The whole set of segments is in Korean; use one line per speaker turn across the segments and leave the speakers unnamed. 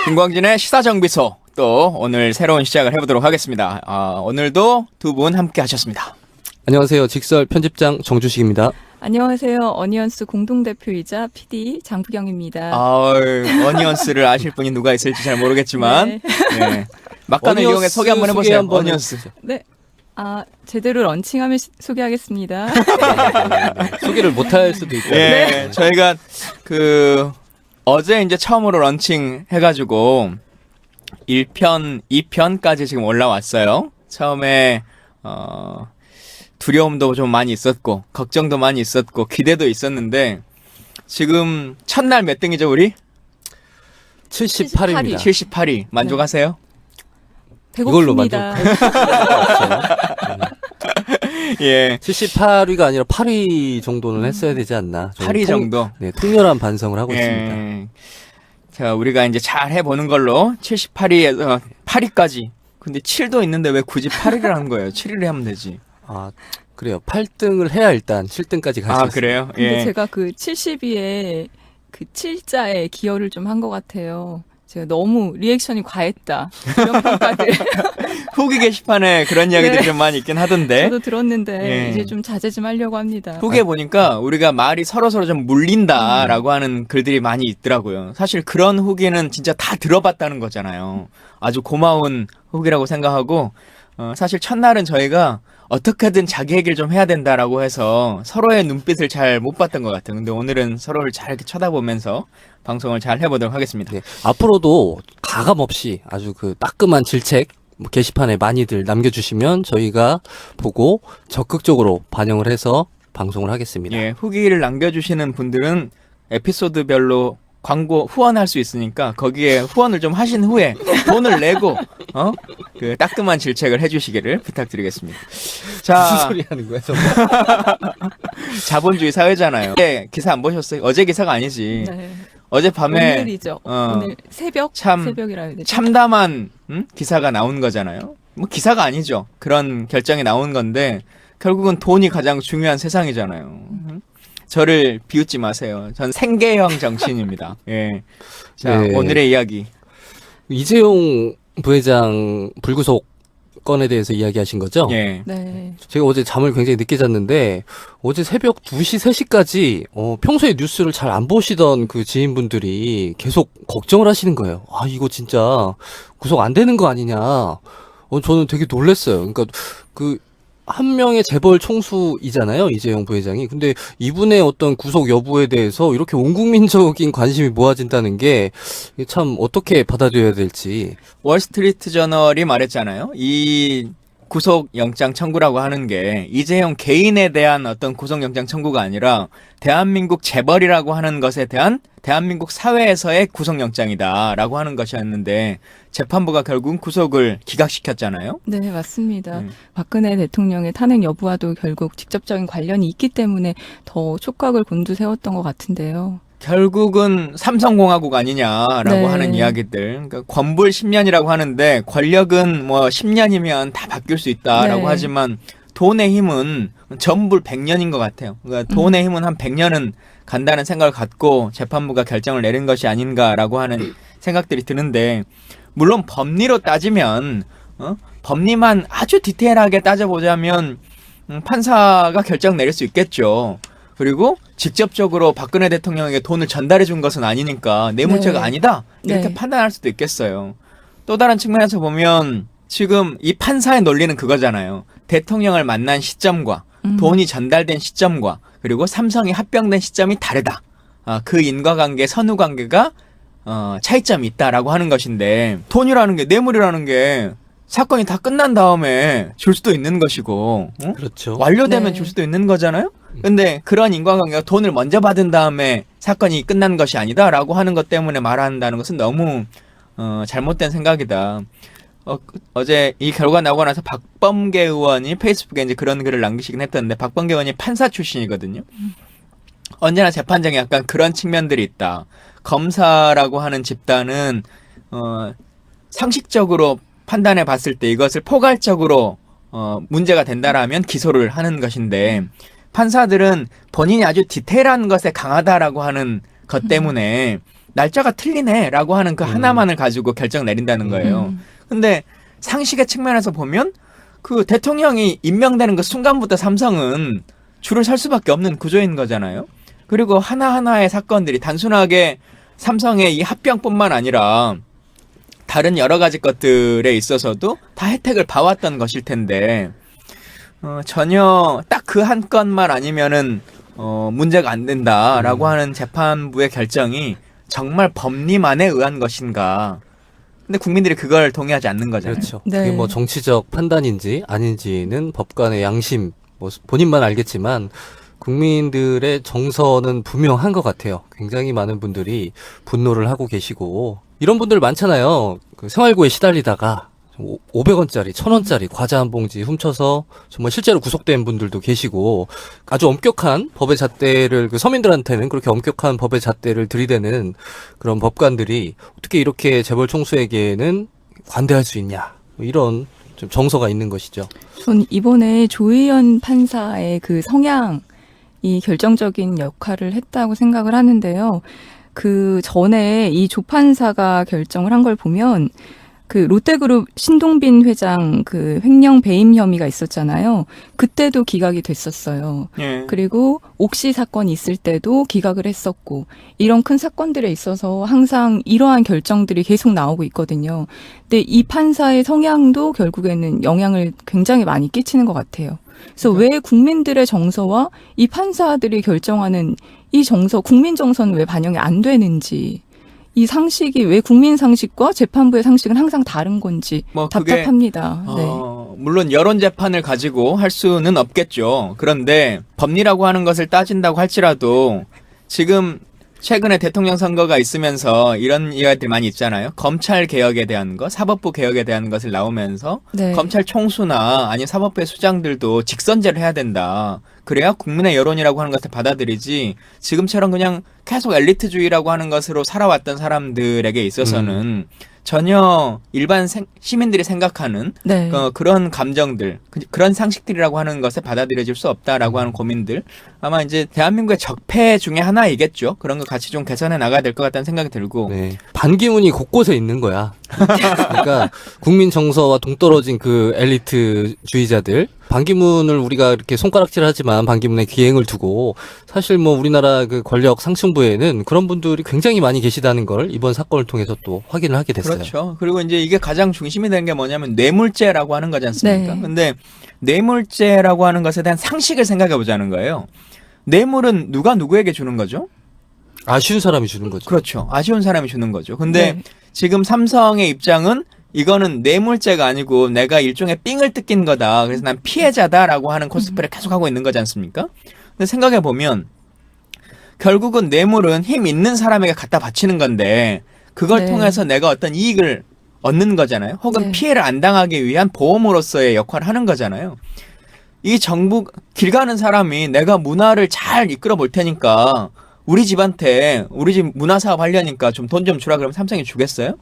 김광진의 시사정비소 또 오늘 새로운 시작을 해보도록 하겠습니다. 오늘도 두 분 함께 하셨습니다.
안녕하세요. 직설 편집장 정주식입니다.
안녕하세요. 어니언스 공동대표이자 PD 장부경입니다.
어니언스를 아실 분이 누가 있을지 잘 모르겠지만 네. 막간을 이용해 소개 한번 해보세요. 어니언스.
네. 제대로 런칭하면 소개하겠습니다.
소개를 못할 수도 있고.
네. 저희가 어제 이제 처음으로 런칭 해가지고 1편, 2편까지 지금 올라왔어요. 처음에 두려움도 좀 많이 있었고 걱정도 많이 있었고 기대도 있었는데 지금 첫날 몇 등이죠 우리?
78입니다.
78위 만족하세요?
이걸로
배고픕니다.
예.
78위가 아니라 8위 정도는 했어야 되지 않나.
8위 정도.
네, 통렬한 반성을 하고 있습니다.
예. 자, 우리가 이제 잘 해보는 걸로 78위에서 8위까지. 근데 7도 있는데 왜 굳이 8위를 하는 거예요? 7위를 하면 되지.
그래요. 8등을 해야 일단 7등까지 갈 수 있어요.
그래요?
근데
예.
제가 그 70위에 그 7자에 기여를 좀 한 것 같아요. 제가 너무 리액션이 과했다. 이런 평가들.
후기 게시판에 그런 이야기들이
네.
좀 많이 있긴 하던데.
저도 들었는데
예.
이제 좀 자제 좀 하려고 합니다.
후기에 보니까 우리가 말이 서로서로 좀 물린다라고 하는 글들이 많이 있더라고요. 사실 그런 후기는 진짜 다 들어봤다는 거잖아요. 아주 고마운 후기라고 생각하고 사실 첫날은 저희가 어떻게든 자기 얘기를 좀 해야 된다라고 해서 서로의 눈빛을 잘 못 봤던 것 같아요. 근데 오늘은 서로를 잘 이렇게 쳐다보면서 방송을 잘 해보도록 하겠습니다.
네, 앞으로도 가감 없이 아주 그 따끔한 질책 게시판에 많이들 남겨주시면 저희가 보고 적극적으로 반영을 해서 방송을 하겠습니다.
예, 후기를 남겨주시는 분들은 에피소드별로 광고 후원할 수 있으니까 거기에 후원을 좀 하신 후에 돈을 내고 그 따끔한 질책을 해주시기를 부탁드리겠습니다. 자,
무슨 소리 하는 거야, 저거?
자본주의 사회잖아요. 네, 기사 안 보셨어요? 어제 기사가 아니지.
네.
어젯밤에
오늘이죠. 오늘 새벽이라 해야 되죠.
참담한 기사가 나온 거잖아요. 뭐 기사가 아니죠. 그런 결정이 나온 건데 결국은 돈이 가장 중요한 세상이잖아요. 저를 비웃지 마세요. 전 생계형 정치인입니다. 예. 자,
네.
오늘의 이야기.
이재용 부회장 불구속 건에 대해서 이야기하신 거죠?
예.
네.
제가 어제 잠을 굉장히 늦게 잤는데 어제 새벽 2시, 3시까지 평소에 뉴스를 잘 안 보시던 그 지인분들이 계속 걱정을 하시는 거예요. 이거 진짜 구속 안 되는 거 아니냐. 저는 되게 놀랐어요. 그러니까 한 명의 재벌 총수이잖아요, 이재용 부회장이. 근데 이분의 어떤 구속 여부에 대해서 이렇게 온 국민적인 관심이 모아진다는 게 참 어떻게 받아들여야 될지.
월스트리트 저널이 말했잖아요. 이 구속영장 청구라고 하는 게 이재용 개인에 대한 어떤 구속영장 청구가 아니라 대한민국 재벌이라고 하는 것에 대한 대한민국 사회에서의 구속영장이다라고 하는 것이었는데 재판부가 결국 구속을 기각시켰잖아요.
네, 맞습니다. 박근혜 대통령의 탄핵 여부와도 결국 직접적인 관련이 있기 때문에 더 촉각을 곤두세웠던 것 같은데요.
결국은 삼성공화국 아니냐라고
네.
하는 이야기들. 그러니까 권불 10년이라고 하는데 권력은 뭐 10년이면 다 바뀔 수 있다라고
네.
하지만 돈의 힘은 전불 100년인 것 같아요. 그러니까 돈의 힘은 한 100년은 간다는 생각을 갖고 재판부가 결정을 내린 것이 아닌가라고 하는 생각들이 드는데 물론 법리로 따지면 법리만 아주 디테일하게 따져보자면 판사가 결정 내릴 수 있겠죠. 그리고 직접적으로 박근혜 대통령에게 돈을 전달해 준 것은 아니니까 뇌물죄가
네.
아니다 이렇게
네.
판단할 수도 있겠어요. 또 다른 측면에서 보면 지금 이 판사의 논리는 그거잖아요. 대통령을 만난 시점과 돈이 전달된 시점과 그리고 삼성이 합병된 시점이 다르다. 그 인과관계, 선후관계가 차이점이 있다라고 하는 것인데 돈이라는 게 뇌물이라는 게 사건이 다 끝난 다음에 줄 수도 있는 것이고
그렇죠.
완료되면
네.
줄 수도 있는 거잖아요. 근데 그런 인과관계가 돈을 먼저 받은 다음에 사건이 끝난 것이 아니다라고 하는 것 때문에 말한다는 것은 너무 잘못된 생각이다. 어제 이 결과 나오고 나서 박범계 의원이 페이스북에 이제 그런 글을 남기시긴 했던데 박범계 의원이 판사 출신이거든요. 언제나 재판장에 약간 그런 측면들이 있다. 검사라고 하는 집단은 상식적으로 판단해 봤을 때 이것을 포괄적으로 문제가 된다라면 기소를 하는 것인데 판사들은 본인이 아주 디테일한 것에 강하다라고 하는 것 때문에 날짜가 틀리네라고 하는 그 하나만을 가지고 결정 내린다는 거예요. 근데 상식의 측면에서 보면 그 대통령이 임명되는 그 순간부터 삼성은 줄을 설 수밖에 없는 구조인 거잖아요. 그리고 하나하나의 사건들이 단순하게 삼성의 이 합병뿐만 아니라 다른 여러 가지 것들에 있어서도 다 혜택을 봐왔던 것일 텐데 전혀 딱 그 한 건만 아니면은 문제가 안 된다라고 하는 재판부의 결정이 정말 법리만에 의한 것인가? 근데 국민들이 그걸 동의하지 않는 거잖아요.
그렇죠.
네.
그게 뭐 정치적 판단인지 아닌지는 법관의 양심, 뭐 본인만 알겠지만 국민들의 정서는 분명한 것 같아요. 굉장히 많은 분들이 분노를 하고 계시고 이런 분들 많잖아요. 그 생활고에 시달리다가 500원짜리, 1000원짜리 과자 한 봉지 훔쳐서 정말 실제로 구속된 분들도 계시고 아주 엄격한 법의 잣대를 그 서민들한테는 그렇게 엄격한 법의 잣대를 들이대는 그런 법관들이 어떻게 이렇게 재벌 총수에게는 관대할 수 있냐 이런 좀 정서가 있는 것이죠.
전 이번에 조희연 판사의 그 성향이 결정적인 역할을 했다고 생각을 하는데요. 그 전에 이 조 판사가 결정을 한 걸 보면 그 롯데그룹 신동빈 회장 그 횡령 배임 혐의가 있었잖아요. 그때도 기각이 됐었어요.
예.
그리고 옥시 사건이 있을 때도 기각을 했었고 이런 큰 사건들에 있어서 항상 이러한 결정들이 계속 나오고 있거든요. 근데 이 판사의 성향도 결국에는 영향을 굉장히 많이 끼치는 것 같아요. 그래서 왜 국민들의 정서와 이 판사들이 결정하는 이 정서, 국민 정서는 왜 반영이 안 되는지 이 상식이 왜 국민 상식과 재판부의 상식은 항상 다른 건지
뭐 그게,
답답합니다. 네.
물론 여론 재판을 가지고 할 수는 없겠죠. 그런데 법리라고 하는 것을 따진다고 할지라도 지금 최근에 대통령 선거가 있으면서 이런 이야기들이 많이 있잖아요. 검찰 개혁에 대한 것, 사법부 개혁에 대한 것을 나오면서
네.
검찰 총수나 아니면 사법부의 수장들도 직선제를 해야 된다. 그래야 국민의 여론이라고 하는 것을 받아들이지 지금처럼 그냥 계속 엘리트주의라고 하는 것으로 살아왔던 사람들에게 있어서는 전혀 일반 시민들이 생각하는
네.
그런 감정들, 그런 상식들이라고 하는 것에 받아들여질 수 없다라고 하는 고민들 아마 이제 대한민국의 적폐 중에 하나이겠죠. 그런 거 같이 좀 개선해 나가야 될 것 같다는 생각이 들고
네. 반기문이 곳곳에 있는 거야. 그러니까 국민 정서와 동떨어진 그 엘리트주의자들. 반기문을 우리가 이렇게 손가락질하지만 반기문의 기행을 두고 사실 뭐 우리나라 그 권력 상층부에는 그런 분들이 굉장히 많이 계시다는 걸 이번 사건을 통해서 또 확인을 하게 됐어요.
그렇죠. 그리고 이제 이게 가장 중심이 되는 게 뭐냐면 뇌물죄라고 하는 거지 않습니까?
네.
근데 뇌물죄라고 하는 것에 대한 상식을 생각해 보자는 거예요. 뇌물은 누가 누구에게 주는 거죠?
아쉬운 사람이 주는 거죠.
그렇죠. 아쉬운 사람이 주는 거죠. 근데
네.
지금 삼성의 입장은 이거는 뇌물죄가 아니고 내가 일종의 삥을 뜯긴 거다. 그래서 난 피해자다라고 하는 코스프레를 계속하고 있는 거지 않습니까? 근데 생각해 보면 결국은 뇌물은 힘 있는 사람에게 갖다 바치는 건데 그걸
네.
통해서 내가 어떤 이익을 얻는 거잖아요. 혹은
네.
피해를 안 당하기 위한 보험으로서의 역할을 하는 거잖아요. 이 정부 길 가는 사람이 내가 문화를 잘 이끌어 볼 테니까 우리 집한테 우리 집 문화 사업 하려니까 좀 돈 좀 주라 그러면 삼성이 주겠어요?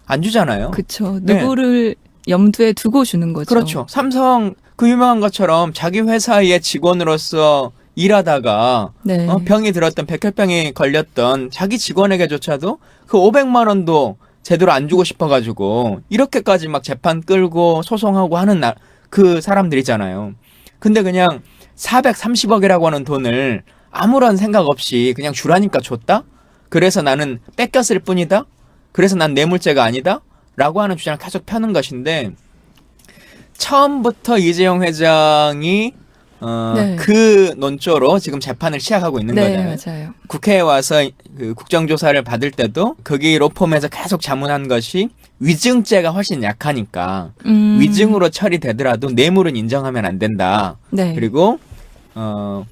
안 주잖아요.
그렇죠.
네.
누구를 염두에 두고 주는 거죠.
그렇죠. 삼성 그 유명한 것처럼 자기 회사의 직원으로서 일하다가
네.
병이 들었던 백혈병이 걸렸던 자기 직원에게조차도 그 500만 원도 제대로 안 주고 싶어가지고 이렇게까지 막 재판 끌고 소송하고 하는 그 사람들이잖아요. 근데 그냥 430억이라고 하는 돈을 아무런 생각 없이 그냥 주라니까 줬다? 그래서 나는 뺏겼을 뿐이다? 그래서 난 뇌물죄가 아니다? 라고 하는 주장을 계속 펴는 것인데 처음부터 이재용 회장이
네.
그 논조로 지금 재판을 시작하고 있는
네,
거잖아요.
맞아요.
국회에 와서 그 국정조사를 받을 때도 거기 로펌에서 계속 자문한 것이 위증죄가 훨씬 약하니까 위증으로 처리되더라도 뇌물은 인정하면 안 된다.
네.
그리고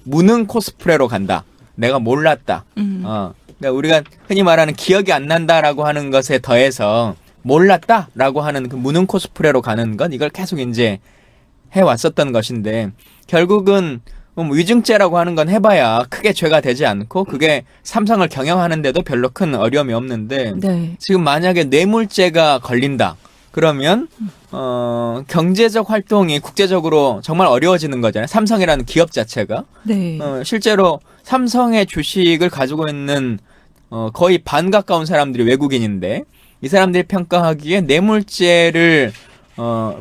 무능 코스프레로 간다. 내가 몰랐다. 그러니까 우리가 흔히 말하는 기억이 안 난다라고 하는 것에 더해서 몰랐다라고 하는 그 무능 코스프레로 가는 건 이걸 계속 이제 해왔었던 것인데 결국은 위증죄라고 하는 건 해봐야 크게 죄가 되지 않고 그게 삼성을 경영하는데도 별로 큰 어려움이 없는데
네.
지금 만약에 뇌물죄가 걸린다 그러면 경제적 활동이 국제적으로 정말 어려워지는 거잖아요. 삼성이라는 기업 자체가
네.
실제로 삼성의 주식을 가지고 있는 거의 반 가까운 사람들이 외국인인데 이 사람들이 평가하기에 뇌물죄를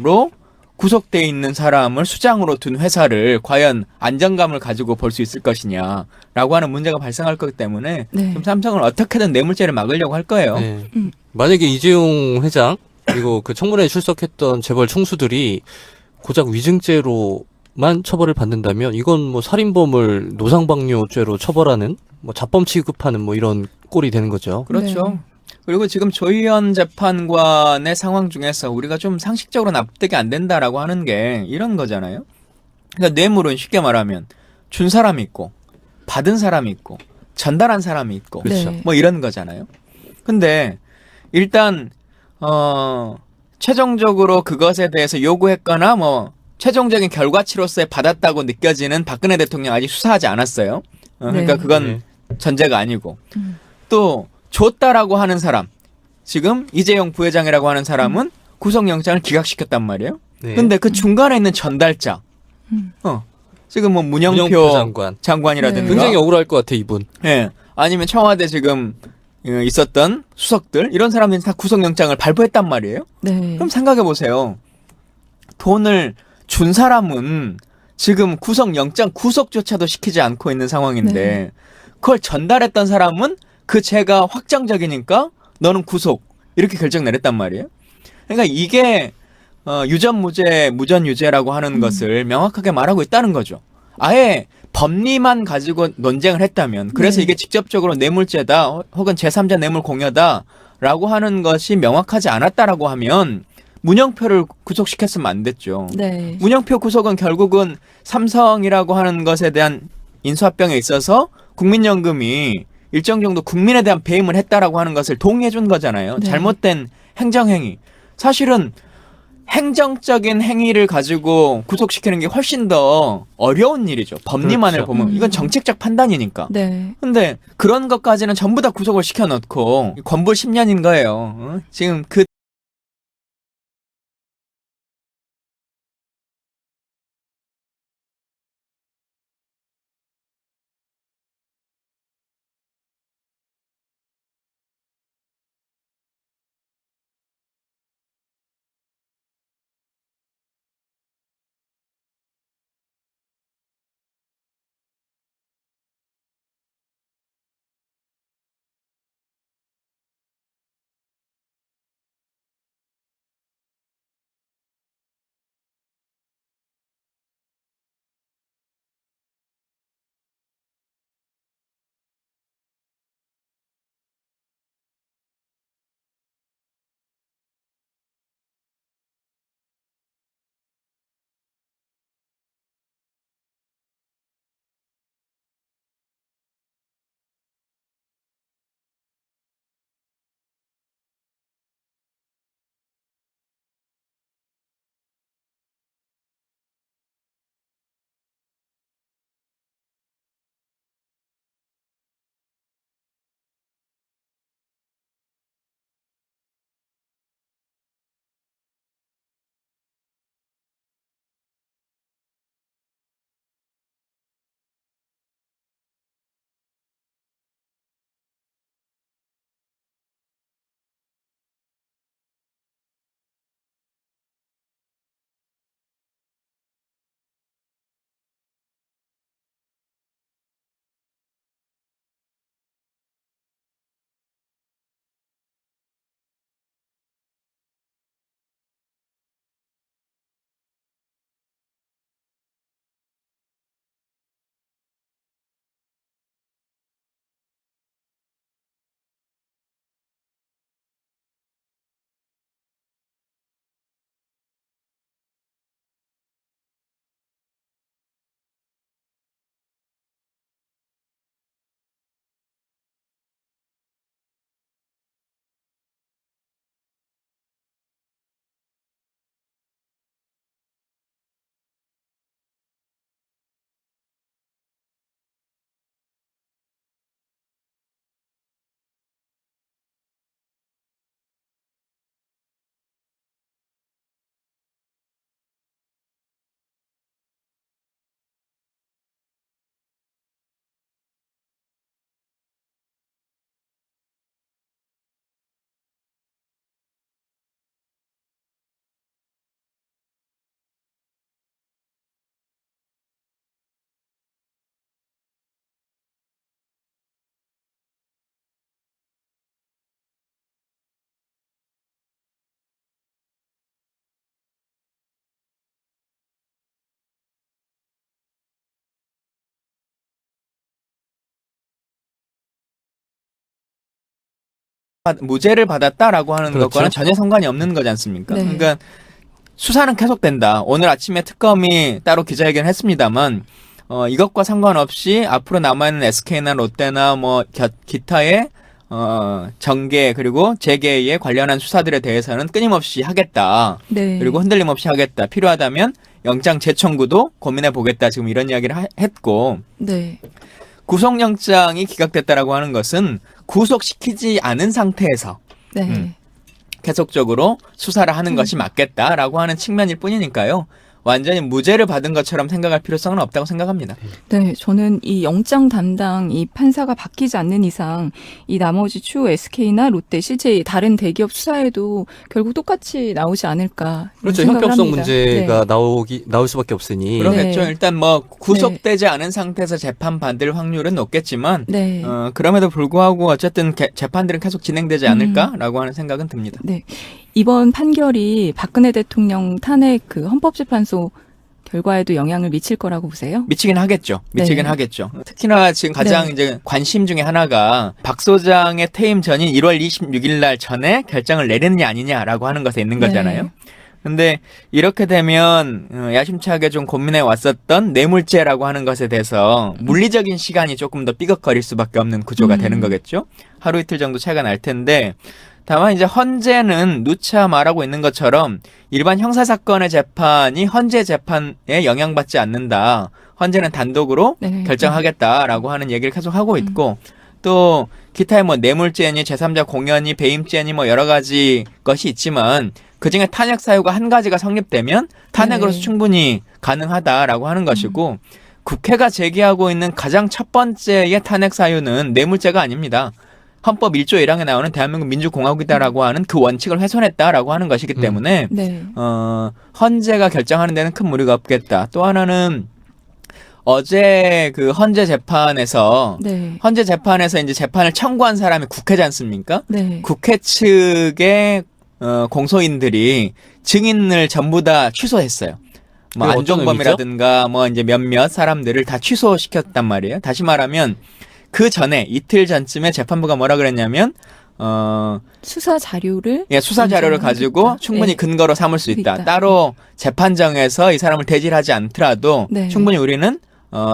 로 구속돼 있는 사람을 수장으로 둔 회사를 과연 안정감을 가지고 볼 수 있을 것이냐라고 하는 문제가 발생할 거기 때문에
네.
좀 삼성은 어떻게든 뇌물죄를 막으려고 할 거예요.
네.
음.
만약에 이재용 회장 그리고 그 청문회에 출석했던 재벌 총수들이 고작 위증죄로만 처벌을 받는다면 이건 뭐 살인범을 노상방뇨죄로 처벌하는 뭐 자범 취급하는 뭐 이런 꼴이 되는 거죠.
그렇죠.
네.
그리고 지금 조희연 재판관의 상황 중에서 우리가 좀 상식적으로 납득이 안 된다라고 하는 게 이런 거잖아요. 그러니까 뇌물은 쉽게 말하면 준 사람이 있고 받은 사람이 있고 전달한 사람이 있고
그렇죠.
네.
뭐 이런 거잖아요. 근데 일단 최종적으로 그것에 대해서 요구했거나 뭐 최종적인 결과치로서 받았다고 느껴지는 박근혜 대통령 아직 수사하지 않았어요. 그러니까
네.
그건
네.
전제가 아니고
음.
또 줬다라고 하는 사람 지금 이재용 부회장이라고 하는 사람은 구속영장을 기각시켰단 말이에요.
네.
근데 그 중간에 있는 전달자
음.
지금 뭐 문영표,
문영표 장관.
장관이라든가
네.
굉장히 억울할 것 같아 이분.
예. 아니면 청와대 지금 있었던 수석들 이런 사람들이 다 구속영장을 발부했단 말이에요.
네.
그럼 생각해 보세요. 돈을 준 사람은 지금 구속영장 구속조차도 시키지 않고 있는 상황인데
네.
그걸 전달했던 사람은 그 죄가 확정적이니까 너는 구속 이렇게 결정 내렸단 말이에요. 그러니까 이게 유전무죄, 무전유죄라고 하는 것을 명확하게 말하고 있다는 거죠. 아예 법리만 가지고 논쟁을 했다면 그래서
네.
이게 직접적으로 뇌물죄다 혹은 제3자 뇌물 공여다라고 하는 것이 명확하지 않았다라고 하면 문영표를 구속시켰으면 안 됐죠.
네.
문영표 구속은 결국은 삼성이라고 하는 것에 대한 인수합병에 있어서 국민연금이 일정 정도 국민에 대한 배임을 했다라고 하는 것을 동의해 준 거잖아요.
네.
잘못된 행정행위. 사실은 행정적인 행위를 가지고 구속시키는 게 훨씬 더 어려운 일이죠. 법리만을
그렇죠.
보면. 이건 정책적 판단이니까.
네.
근데 그런 것까지는 전부 다 구속을 시켜놓고 권부 10년인 거예요. 지금 그 무죄를 받았다라고 하는
그렇죠.
것과는 전혀 상관이 없는 거지 않습니까?
네.
그러니까 수사는 계속된다. 오늘 아침에 특검이 따로 기자회견을 했습니다만 이것과 상관없이 앞으로 남아있는 SK나 롯데나 뭐 기타의 정계 그리고 재계에 관련한 수사들에 대해서는 끊임없이 하겠다.
네.
그리고 흔들림 없이 하겠다. 필요하다면 영장 재청구도 고민해 보겠다. 지금 이런 이야기를 했고
네.
구속영장이 기각됐다라고 하는 것은 구속시키지 않은 상태에서
네.
계속적으로 수사를 하는 것이 맞겠다라고 하는 측면일 뿐이니까요. 완전히 무죄를 받은 것처럼 생각할 필요성은 없다고 생각합니다.
네, 저는 이 영장 담당 이 판사가 바뀌지 않는 이상 이 나머지 추후 SK나 롯데 실제 다른 대기업 수사에도 결국 똑같이 나오지 않을까.
그렇죠.
생각을
형평성
합니다.
문제가
네.
나올 수밖에 없으니.
그러겠죠.
네.
일단 뭐 구속되지 않은 상태에서 재판 받을 확률은 높겠지만
네.
그럼에도 불구하고 어쨌든 재판들은 계속 진행되지 않을까라고 하는 생각은 듭니다.
네. 이번 판결이 박근혜 대통령 탄핵 그 헌법재판소 결과에도 영향을 미칠 거라고 보세요?
미치긴 하겠죠. 미치긴
네.
하겠죠. 특히나 지금 가장
네.
이제 관심 중에 하나가 박 소장의 퇴임 전인 1월 26일 날 전에 결정을 내리느냐 아니냐라고 하는 것에 있는 거잖아요.
네.
근데 이렇게 되면 야심차게 좀 고민해 왔었던 뇌물죄라고 하는 것에 대해서 물리적인 시간이 조금 더 삐걱거릴 수밖에 없는 구조가 되는 거겠죠. 하루 이틀 정도 차이가 날 텐데 다만 이제 헌재는 누차 말하고 있는 것처럼 일반 형사사건의 재판이 헌재 재판에 영향받지 않는다. 헌재는 단독으로
네.
결정하겠다라고 하는 얘기를 계속 하고 있고 또 기타의 뭐 뇌물죄니 제3자 공연이 배임죄니 뭐 여러 가지 것이 있지만 그중에 탄핵 사유가 한 가지가 성립되면 탄핵으로서
네.
충분히 가능하다라고 하는 것이고 국회가 제기하고 있는 가장 첫 번째의 탄핵 사유는 뇌물죄가 아닙니다. 헌법 1조 1항에 나오는 대한민국 민주공화국이다라고 하는 그 원칙을 훼손했다라고 하는 것이기 때문에
네.
헌재가 결정하는 데는 큰 무리가 없겠다. 또 하나는 어제 그 헌재 재판에서
네.
이제 재판을 청구한 사람이 국회지 않습니까?
네.
국회 측의 공소인들이 증인을 전부 다 취소했어요. 뭐
그게 어떤
안종범이라든가 뭐 이제 몇몇 사람들을 다 취소시켰단 말이에요. 다시 말하면 그 전에 이틀 전쯤에 재판부가 뭐라 그랬냐면
수사 자료를
수사 자료를
인정하겠다.
가지고 충분히
네.
근거로 삼을 수 있다.
있다.
따로 재판정에서 이 사람을 대질하지 않더라도
네.
충분히 우리는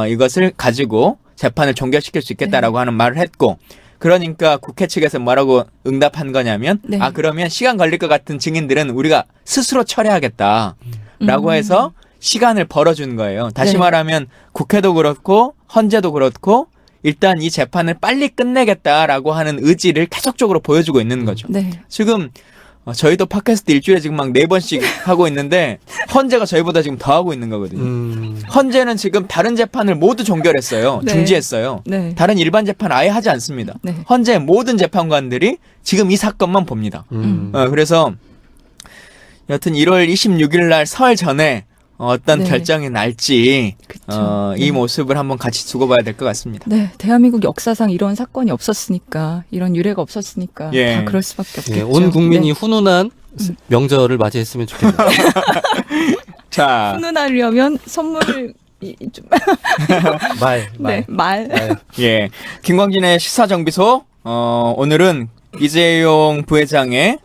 이것을 가지고 재판을 종결시킬 수 있겠다라고 하는 말을 했고 그러니까 국회 측에서 뭐라고 응답한 거냐면
네.
그러면 시간 걸릴 것 같은 증인들은 우리가 스스로 철회하겠다라고 해서 시간을 벌어준 거예요. 다시
네.
말하면 국회도 그렇고 헌재도 그렇고 일단 이 재판을 빨리 끝내겠다라고 하는 의지를 계속적으로 보여주고 있는 거죠.
네.
지금 저희도 팟캐스트 일주일에 지금 막 4번씩 하고 있는데 헌재가 저희보다 지금 더 하고 있는 거거든요. 헌재는 지금 다른 재판을 모두 종결했어요.
네.
중지했어요.
네.
다른 일반 재판 아예 하지 않습니다.
네.
헌재 모든 재판관들이 지금 이 사건만 봅니다. 그래서 여튼 1월 26일 날 설 전에 어떤
네.
결정이 날지
그쵸.
이
네.
모습을 한번 같이 두고 봐야 될 것 같습니다.
네, 대한민국 역사상 이런 사건이 없었으니까, 이런 유례가 없었으니까
예.
다 그럴 수밖에 없겠죠.
예, 온 국민이
네.
훈훈한 명절을 맞이했으면 좋겠네요.
자,
훈훈하려면 선물 좀 네, 말.
예, 김광진의 시사정비소 오늘은 이재용 부회장의